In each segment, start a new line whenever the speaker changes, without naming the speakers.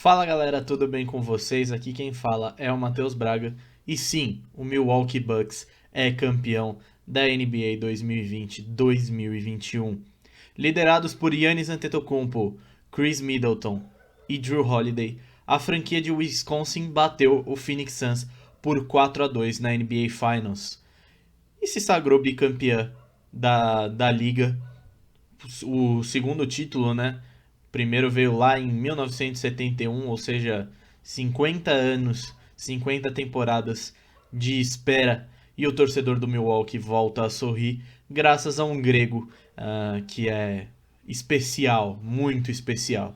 Fala galera, tudo bem com vocês? Aqui quem fala é o Matheus Braga. E sim, o Milwaukee Bucks é campeão da NBA 2020-2021. Liderados por Giannis Antetokounmpo, Chris Middleton e Drew Holiday, a franquia de Wisconsin bateu o Phoenix Suns por 4-2 na NBA Finals e se sagrou bicampeã da liga, o segundo título, né? Primeiro veio lá em 1971, ou seja, 50 anos, 50 temporadas de espera. E o torcedor do Milwaukee volta a sorrir graças a um grego que é especial, muito especial.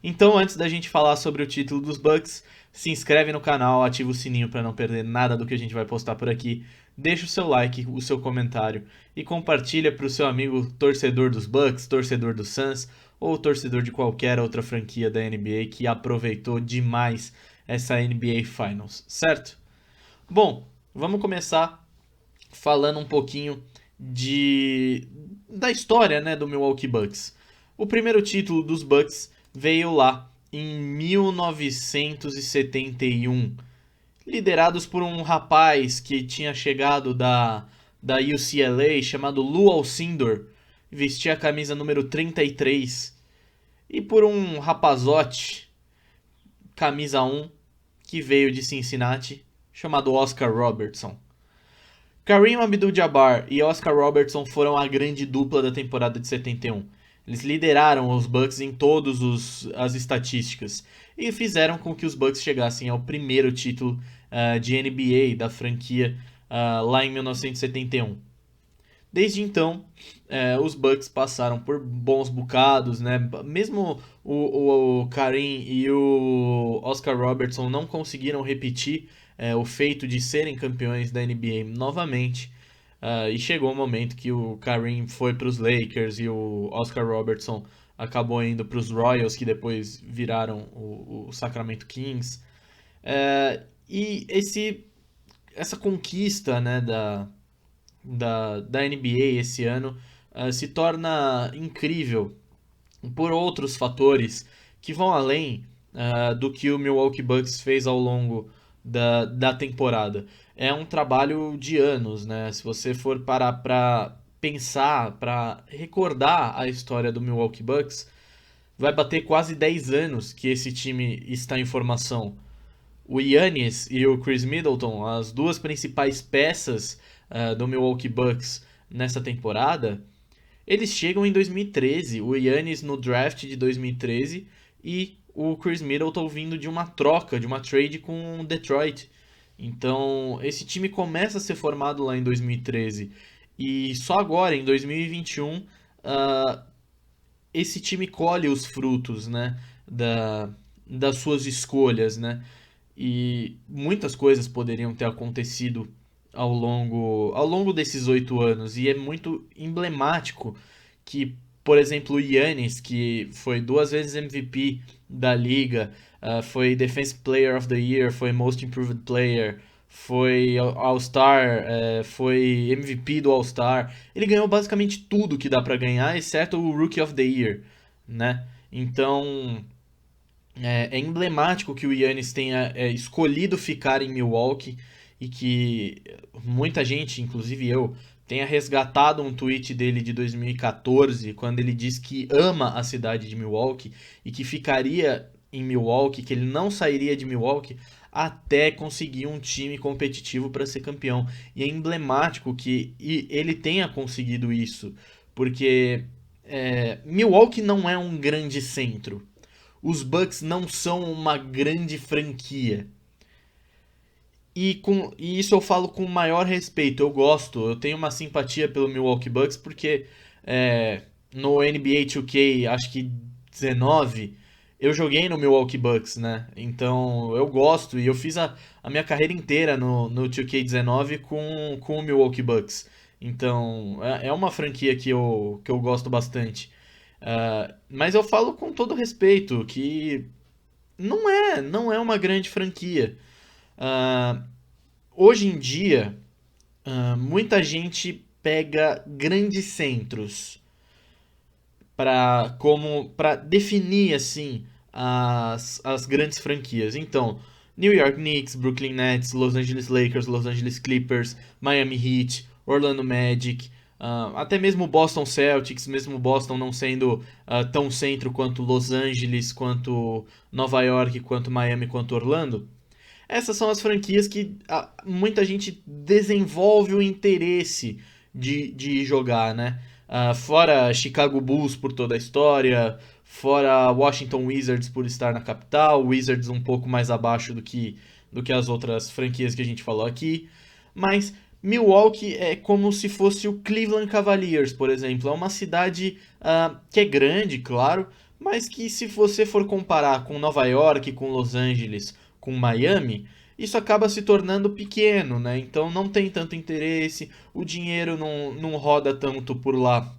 Então, antes da gente falar sobre o título dos Bucks, se inscreve no canal, ativa o sininho para não perder nada do que a gente vai postar por aqui. Deixa o seu like, o seu comentário e compartilha para o seu amigo torcedor dos Bucks, torcedor do Suns ou torcedor de qualquer outra franquia da NBA que aproveitou demais essa NBA Finals, certo? Bom, vamos começar falando um pouquinho da história, né, do Milwaukee Bucks. O primeiro título dos Bucks veio lá em 1971, liderados por um rapaz que tinha chegado da UCLA chamado Lou Alcindor, vestia a camisa número 33, e por um rapazote, camisa 1, que veio de Cincinnati, chamado Oscar Robertson. Kareem Abdul-Jabbar e Oscar Robertson foram a grande dupla da temporada de 71. Eles lideraram os Bucks em todas as estatísticas e fizeram com que os Bucks chegassem ao primeiro título de NBA da franquia lá em 1971. Desde então, os Bucks passaram por bons bocados, né? Mesmo o Kareem e o Oscar Robertson não conseguiram repetir o feito de serem campeões da NBA novamente. E chegou o momento que o Kareem foi para os Lakers e o Oscar Robertson acabou indo para os Royals, que depois viraram o Sacramento Kings. E essa conquista, né, da NBA esse ano se torna incrível por outros fatores que vão além do que o Milwaukee Bucks fez ao longo da temporada. É um trabalho de anos, né? Se você for parar para pensar, para recordar a história do Milwaukee Bucks, vai bater quase 10 anos que esse time está em formação. O Giannis e o Chris Middleton, as duas principais peças do Milwaukee Bucks nessa temporada, eles chegam em 2013. O Giannis no draft de 2013 e o Chris Middleton vindo de uma troca, de uma trade com o Detroit. Então, esse time começa a ser formado lá em 2013 e só agora, em 2021, esse time colhe os frutos, né, das suas escolhas, né? E muitas coisas poderiam ter acontecido ao longo desses 8 anos. E é muito emblemático que, por exemplo, o Giannis, que foi duas vezes MVP da liga, foi Defensive Player of the Year, foi Most Improved Player, foi All-Star, foi MVP do All-Star. Ele ganhou basicamente tudo que dá pra ganhar, exceto o Rookie of the Year, né? Então, é emblemático que o Yannis tenha escolhido ficar em Milwaukee e que muita gente, inclusive eu, tenha resgatado um tweet dele de 2014, quando ele diz que ama a cidade de Milwaukee e que ficaria em Milwaukee, que ele não sairia de Milwaukee até conseguir um time competitivo para ser campeão. E é emblemático que ele tenha conseguido isso, porque Milwaukee não é um grande centro, os Bucks não são uma grande franquia. E isso eu falo com o maior respeito. Eu gosto, eu tenho uma simpatia pelo Milwaukee Bucks porque no NBA 2K, acho que 19, eu joguei no Milwaukee Bucks, né? Então eu gosto e eu fiz a minha carreira inteira no 2K19 com o Milwaukee Bucks. Então é uma franquia que eu gosto bastante. Mas eu falo com todo respeito que não é uma grande franquia. Ah, hoje em dia, muita gente pega grandes centros para definir assim as grandes franquias. Então, New York Knicks, Brooklyn Nets, Los Angeles Lakers, Los Angeles Clippers, Miami Heat, Orlando Magic, até mesmo Boston Celtics, mesmo Boston não sendo tão centro quanto Los Angeles, quanto Nova York, quanto Miami, quanto Orlando. Essas são as franquias que muita gente desenvolve o interesse de jogar, né? Fora Chicago Bulls por toda a história, fora Washington Wizards por estar na capital, Wizards um pouco mais abaixo do que as outras franquias que a gente falou aqui. Mas Milwaukee é como se fosse o Cleveland Cavaliers, por exemplo. É uma cidade que é grande, claro, mas que se você for comparar com Nova York, com Los Angeles, com Miami, isso acaba se tornando pequeno, né? Então não tem tanto interesse, o dinheiro não roda tanto por lá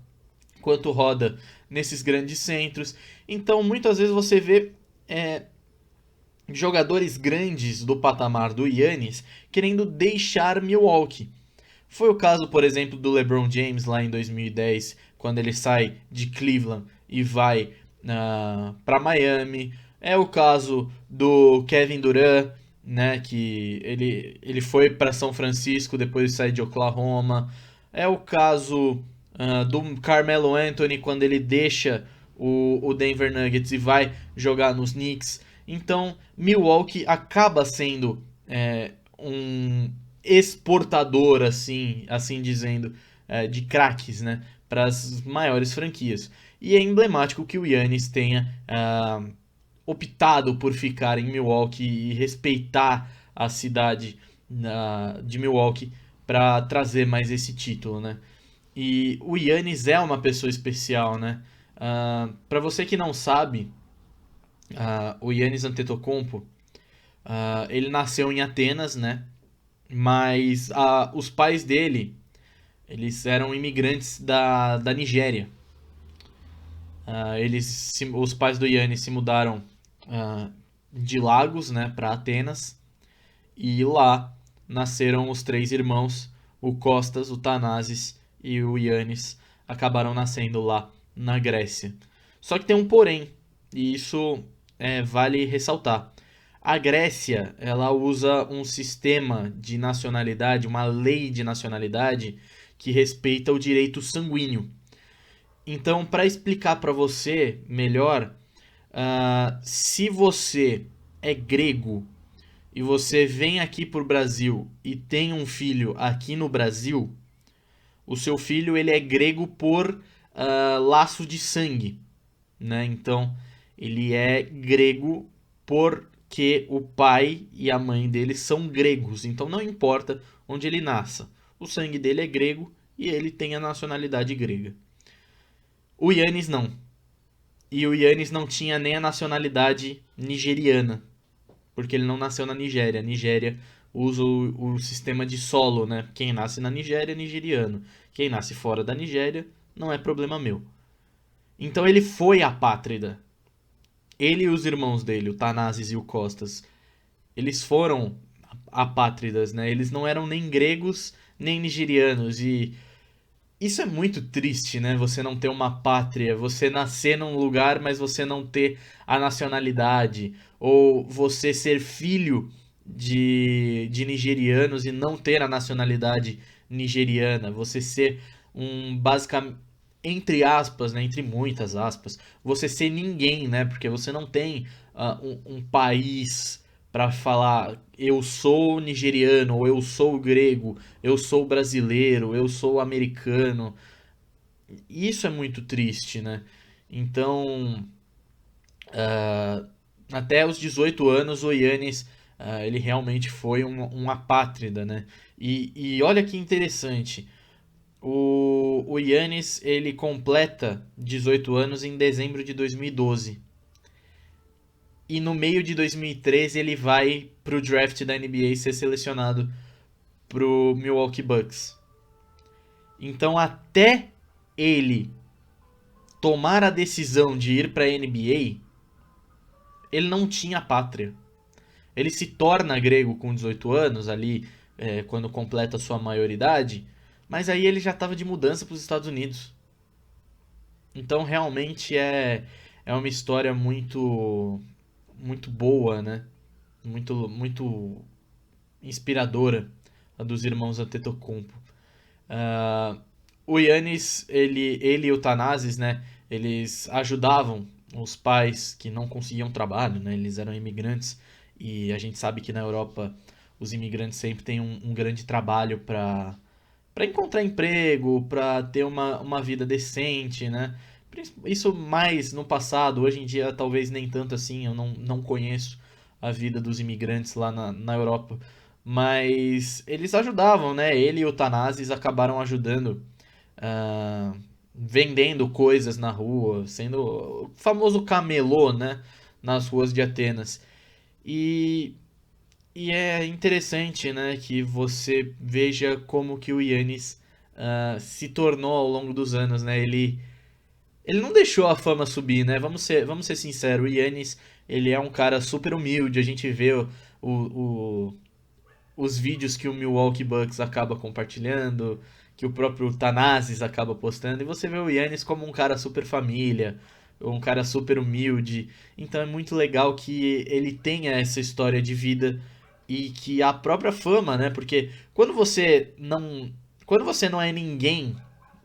quanto roda nesses grandes centros. Então muitas vezes você vê jogadores grandes do patamar do Giannis querendo deixar Milwaukee. Foi o caso, por exemplo, do LeBron James lá em 2010, quando ele sai de Cleveland e vai para Miami. É o caso do Kevin Durant, né, que ele foi para São Francisco depois de sair de Oklahoma. É o caso do Carmelo Anthony quando ele deixa o Denver Nuggets e vai jogar nos Knicks. Então, Milwaukee acaba sendo um exportador, assim dizendo, de craques, né, para as maiores franquias. E é emblemático que o Giannis tenha optado por ficar em Milwaukee e respeitar a cidade de Milwaukee para trazer mais esse título, né? E o Giannis é uma pessoa especial, né? Para você que não sabe, o Giannis Antetokounmpo, ele nasceu em Atenas, né? Mas os pais dele, eles eram imigrantes da Nigéria. Os pais do Yannis se mudaram de Lagos, né, para Atenas, e lá nasceram os três irmãos, o Costas, o Thanasis e o Yannis, acabaram nascendo lá na Grécia. Só que tem um porém, e isso vale ressaltar. A Grécia, ela usa um sistema de nacionalidade, uma lei de nacionalidade que respeita o direito sanguíneo. Então, para explicar para você melhor, se você é grego e você vem aqui para o Brasil e tem um filho aqui no Brasil, o seu filho ele é grego por laço de sangue, né? Então, ele é grego porque o pai e a mãe dele são gregos. Então, não importa onde ele nasça, o sangue dele é grego e ele tem a nacionalidade grega. O Yannis não. E o Yannis não tinha nem a nacionalidade nigeriana, porque ele não nasceu na Nigéria. A Nigéria usa o sistema de solo, né? Quem nasce na Nigéria é nigeriano. Quem nasce fora da Nigéria não é problema meu. Então ele foi apátrida. Ele e os irmãos dele, o Thanasis e o Costas, eles foram apátridas, né? Eles não eram nem gregos nem nigerianos. E isso é muito triste, né? Você não ter uma pátria, você nascer num lugar, mas você não ter a nacionalidade, ou você ser filho de nigerianos e não ter a nacionalidade nigeriana, você ser basicamente, entre aspas, né? Entre muitas aspas, você ser ninguém, né? Porque você não tem um país para falar eu sou nigeriano, ou eu sou grego, eu sou brasileiro, eu sou americano. Isso é muito triste, né? Então, até os 18 anos, o Yannis, ele realmente foi um apátrida, né? E olha que interessante, o Yannis, ele completa 18 anos em dezembro de 2012. E no meio de 2013 ele vai pro draft da NBA ser selecionado pro Milwaukee Bucks. Então até ele tomar a decisão de ir para a NBA, ele não tinha pátria. Ele se torna grego com 18 anos ali, quando completa sua maioridade, mas aí ele já estava de mudança para os Estados Unidos. Então realmente é uma história muito boa, né? Muito inspiradora, a dos irmãos Antetokounmpo. Ah, o Yannis, ele e o Thanasis, né? Eles ajudavam os pais que não conseguiam trabalho, né? Eles eram imigrantes e a gente sabe que na Europa os imigrantes sempre têm um grande trabalho para encontrar emprego, para ter uma vida decente, né? Isso mais no passado, hoje em dia talvez nem tanto assim, eu não conheço a vida dos imigrantes lá na Europa. Mas eles ajudavam, né? Ele e o Thanasis acabaram ajudando, ah, vendendo coisas na rua, sendo o famoso camelô, né? Nas ruas de Atenas. E e é interessante, né, que você veja como que o Yannis se tornou ao longo dos anos, né? Ele não deixou a fama subir, né? Vamos ser sinceros, o Yannis, ele é um cara super humilde, a gente vê o- os vídeos que o Milwaukee Bucks acaba compartilhando, que o próprio Thanasis acaba postando, e você vê o Yannis como um cara super família, um cara super humilde. Então é muito legal que ele tenha essa história de vida e que a própria fama, né? Porque quando você não é ninguém,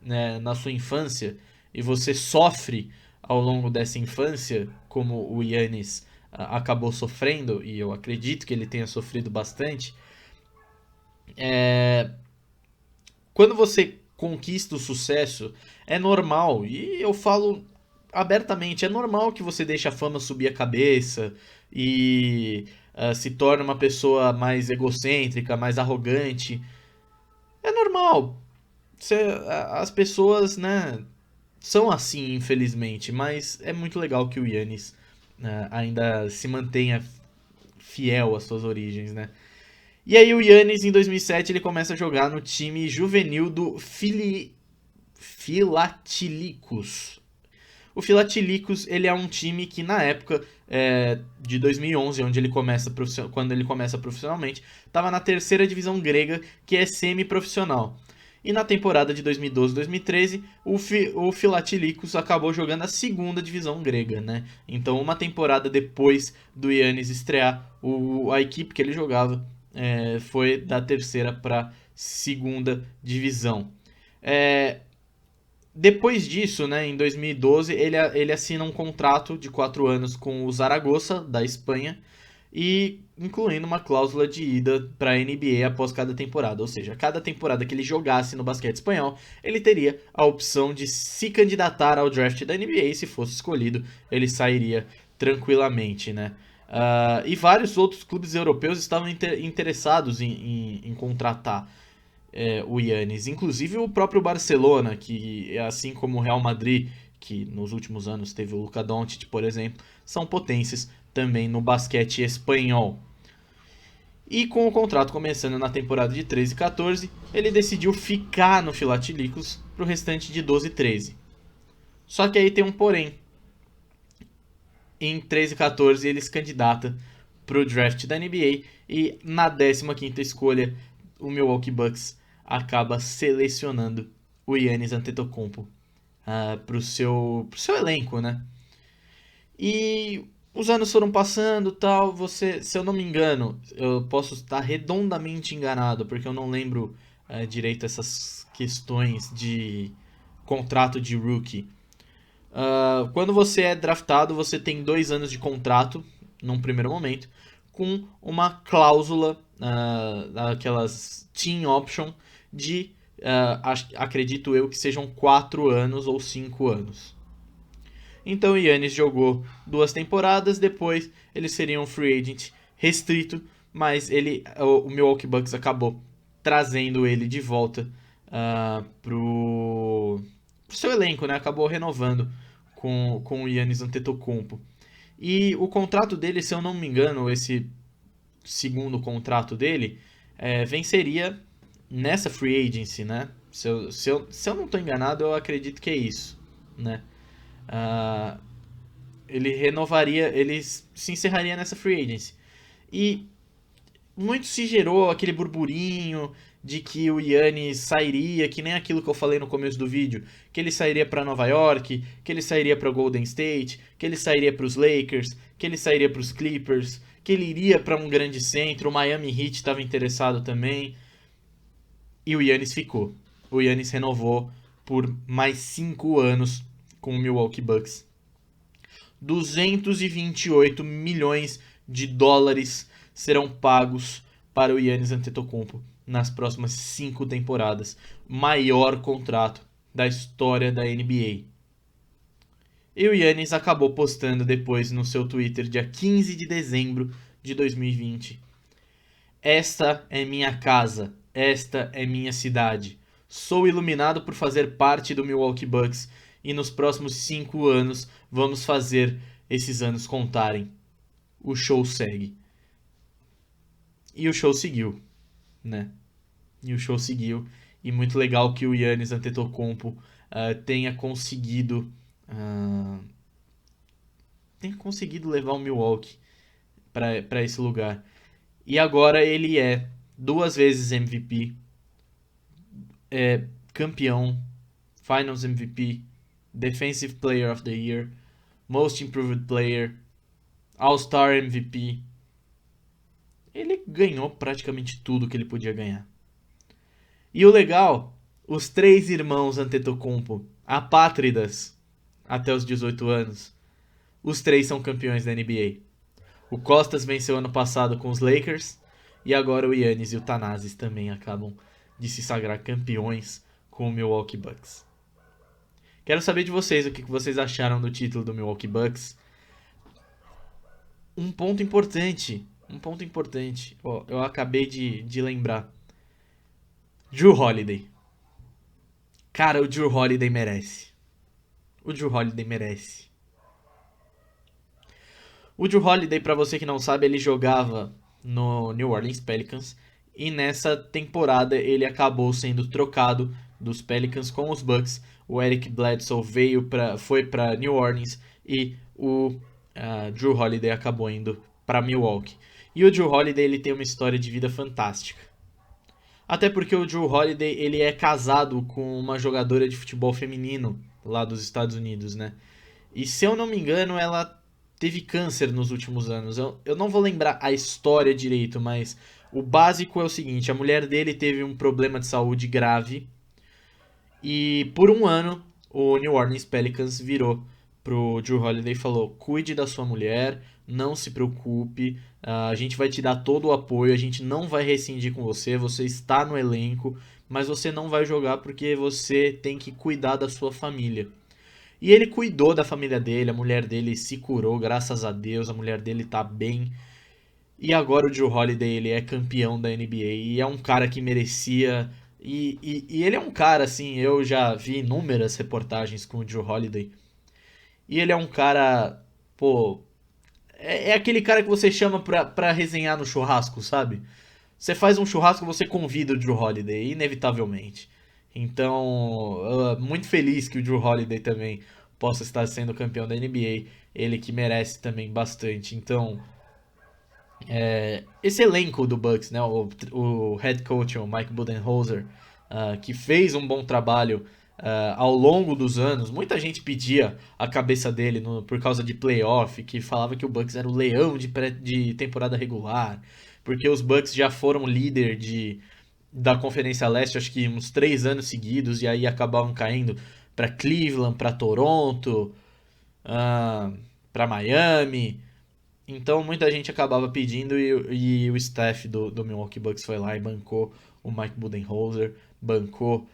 né, na sua infância e você sofre ao longo dessa infância, como o Yannis acabou sofrendo, e eu acredito que ele tenha sofrido bastante, quando você conquista o sucesso, é normal, e eu falo abertamente, é normal que você deixe a fama subir a cabeça e se torne uma pessoa mais egocêntrica, mais arrogante. É normal. As pessoas, né, são assim, infelizmente, mas é muito legal que o Yannis ainda se mantenha fiel às suas origens, né? E aí o Yannis, em 2007, ele começa a jogar no time juvenil do Philatilphus. O Philatilphus, ele é um time que na época de 2011, quando ele começa profissionalmente, estava na terceira divisão grega, que é semi-profissional. E na temporada de 2012-2013, o Philatilphus acabou jogando a segunda divisão grega, né? Então, uma temporada depois do Yannis estrear, a equipe que ele jogava foi da terceira para segunda divisão. É, Depois disso, né, em 2012, ele assina um contrato de 4 anos com o Zaragoza, da Espanha, e incluindo uma cláusula de ida para a NBA após cada temporada. Ou seja, cada temporada que ele jogasse no basquete espanhol, ele teria a opção de se candidatar ao draft da NBA e se fosse escolhido, ele sairia tranquilamente, né? E vários outros clubes europeus estavam interessados em contratar o Yannis. Inclusive o próprio Barcelona, que assim como o Real Madrid, que nos últimos anos teve o Luka Doncic, por exemplo, são potências também no basquete espanhol. E com o contrato começando na temporada de 13 e 14, ele decidiu ficar no Philadelphia para o restante de 12 e 13. Só que aí tem um porém. Em 13 e 14 ele se candidata para o draft da NBA e na 15ª escolha o Milwaukee Bucks acaba selecionando o Giannis Antetokounmpo pro seu elenco, né? E os anos foram passando, tal, se eu não me engano, eu posso estar redondamente enganado, porque eu não lembro direito essas questões de contrato de rookie. Quando você é draftado, você tem 2 anos de contrato, num primeiro momento, com uma cláusula, aquelas team option, de, acredito eu, que sejam 4 anos ou 5 anos. Então o Yannis jogou 2 temporadas, depois ele seria um free agent restrito, mas o Milwaukee Bucks acabou trazendo ele de volta pro seu elenco, né? Acabou renovando com o Giannis Antetokounmpo. E o contrato dele, se eu não me engano, esse segundo contrato dele, venceria nessa free agency, né? Se eu não estou enganado, eu acredito que é isso, né? Ah, ele se encerraria nessa free agency. E muito se gerou aquele burburinho de que o Giannis sairia, que nem aquilo que eu falei no começo do vídeo, que ele sairia para Nova York, que ele sairia para Golden State, que ele sairia para os Lakers, que ele sairia para os Clippers, que ele iria para um grande centro, o Miami Heat estava interessado também, e o Giannis ficou. O Giannis renovou por mais 5 anos com o Milwaukee Bucks. 228 milhões de dólares serão pagos para o Giannis Antetokounmpo nas próximas 5 temporadas. Maior contrato da história da NBA. E o Giannis acabou postando depois no seu Twitter, dia 15 de dezembro de 2020. Esta é minha casa, esta é minha cidade. Sou iluminado por fazer parte do Milwaukee Bucks e nos próximos 5 anos vamos fazer esses anos contarem. O show segue. E o show seguiu, né? E o show seguiu. E muito legal que o Giannis Antetokounmpo tenha conseguido levar o Milwaukee para esse lugar. E agora ele é 2 vezes MVP, campeão, Finals MVP, Defensive Player of the Year, Most Improved Player, All-Star MVP. Ele ganhou praticamente tudo que ele podia ganhar. E o legal, os 3 irmãos Antetokounmpo, apátridas até os 18 anos, os 3 são campeões da NBA. O Costas venceu ano passado com os Lakers e agora o Giannis e o Thanasis também acabam de se sagrar campeões com o Milwaukee Bucks. Quero saber de vocês o que vocês acharam do título do Milwaukee Bucks. Um ponto importante, eu acabei de lembrar. Jrue Holiday. Cara, o Jrue Holiday merece. O Jrue Holiday merece. O Jrue Holiday, pra você que não sabe, ele jogava no New Orleans Pelicans e nessa temporada ele acabou sendo trocado dos Pelicans com os Bucks. O Eric Bledsoe foi para New Orleans e o Jrue Holiday acabou indo para Milwaukee. E o Jrue Holiday ele tem uma história de vida fantástica. Até porque o Jrue Holiday ele é casado com uma jogadora de futebol feminino lá dos Estados Unidos, né? E se eu não me engano, ela teve câncer nos últimos anos. Eu não vou lembrar a história direito, mas o básico é o seguinte: a mulher dele teve um problema de saúde grave e por um ano o New Orleans Pelicans virou pro Jrue Holiday e falou: cuide da sua mulher, não se preocupe, a gente vai te dar todo o apoio, a gente não vai rescindir com você, você está no elenco, mas você não vai jogar porque você tem que cuidar da sua família. E ele cuidou da família dele, a mulher dele se curou, graças a Deus, a mulher dele tá bem. E agora o Jrue Holiday, ele é campeão da NBA e é um cara que merecia. E ele é um cara, assim, eu já vi inúmeras reportagens com o Jrue Holiday. E ele é um cara, pô, é aquele cara que você chama pra resenhar no churrasco, sabe? Você faz um churrasco, você convida o Jrue Holiday, inevitavelmente. Então, muito feliz que o Jrue Holiday também possa estar sendo campeão da NBA. Ele que merece também bastante. Então, esse elenco do Bucks, né? O head coach, o Mike Budenholzer, que fez um bom trabalho ao longo dos anos. Muita gente pedia a cabeça dele por causa de playoff, que falava que o Bucks era o leão de temporada regular, porque os Bucks já foram líder da Conferência Leste, acho que uns 3 anos seguidos, e aí acabavam caindo para Cleveland, para Toronto, para Miami. Então muita gente acabava pedindo e o staff do Milwaukee Bucks foi lá e bancou o Mike Budenholzer, bancou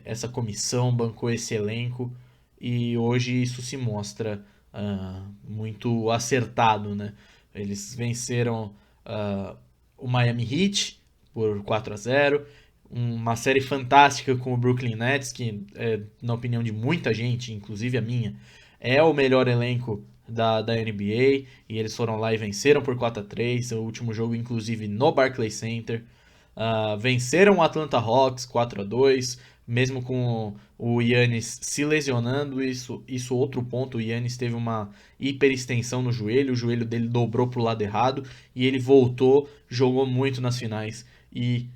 essa comissão, bancou esse elenco, e hoje isso se mostra muito acertado, né? Eles venceram o Miami Heat por 4-0, uma série fantástica com o Brooklyn Nets, que, na opinião de muita gente, inclusive a minha, é o melhor elenco da NBA, e eles foram lá e venceram por 4-3, o último jogo inclusive no Barclays Center. Venceram o Atlanta Hawks 4-2, mesmo com o Giannis se lesionando, isso outro ponto, o Giannis teve uma hiperextensão no joelho, o joelho dele dobrou pro lado errado, e ele voltou, jogou muito nas finais, e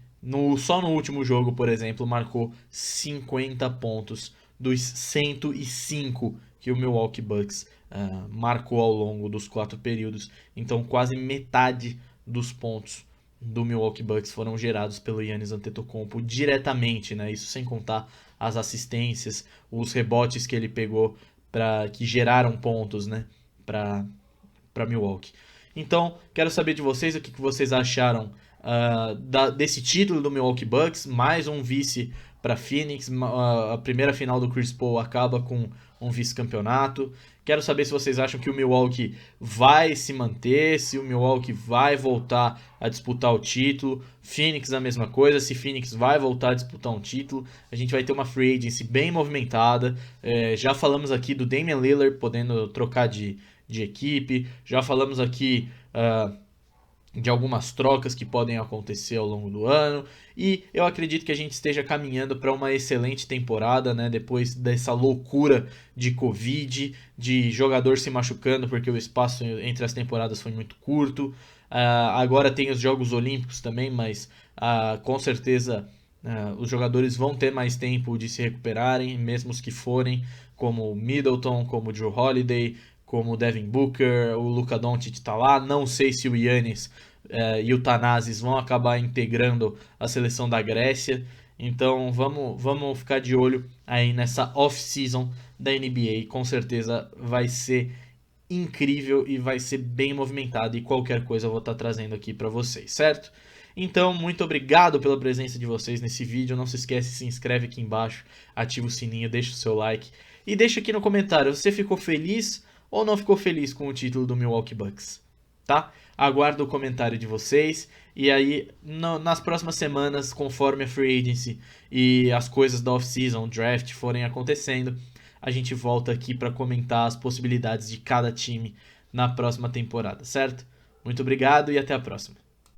Só no último jogo, por exemplo, marcou 50 pontos dos 105 que o Milwaukee Bucks marcou ao longo dos 4 períodos. Então, quase metade dos pontos do Milwaukee Bucks foram gerados pelo Giannis Antetokounmpo diretamente, né? Isso sem contar as assistências, os rebotes que ele pegou que geraram pontos, né? Para Milwaukee. Então, quero saber de vocês o que vocês acharam desse título do Milwaukee Bucks, mais um vice para Phoenix, a primeira final do Chris Paul acaba com um vice-campeonato. Quero saber se vocês acham que o Milwaukee vai se manter, se o Milwaukee vai voltar a disputar o título. Phoenix a mesma coisa, se Phoenix vai voltar a disputar um título. A gente vai ter uma free agency bem movimentada. Já falamos aqui do Damian Lillard podendo trocar de equipe, já falamos aqui de algumas trocas que podem acontecer ao longo do ano, e eu acredito que a gente esteja caminhando para uma excelente temporada, né? Depois dessa loucura de Covid, de jogador se machucando porque o espaço entre as temporadas foi muito curto. Agora tem os Jogos Olímpicos também, mas com certeza os jogadores vão ter mais tempo de se recuperarem, mesmo os que forem, como o Middleton, como o Drew Holiday, como o Devin Booker, o Luka Doncic está lá. Não sei se o Giannis e o Thanasis vão acabar integrando a seleção da Grécia. Então vamos ficar de olho aí nessa off-season da NBA. Com certeza vai ser incrível e vai ser bem movimentado, e qualquer coisa eu vou estar trazendo aqui para vocês, certo? Então, muito obrigado pela presença de vocês nesse vídeo. Não se esquece, se inscreve aqui embaixo, ativa o sininho, deixa o seu like e deixa aqui no comentário, você ficou feliz ou não ficou feliz com o título do Milwaukee Bucks, tá? Aguardo o comentário de vocês, e aí nas próximas semanas, conforme a free agency e as coisas da off-season, draft forem acontecendo, a gente volta aqui para comentar as possibilidades de cada time na próxima temporada, certo? Muito obrigado e até a próxima.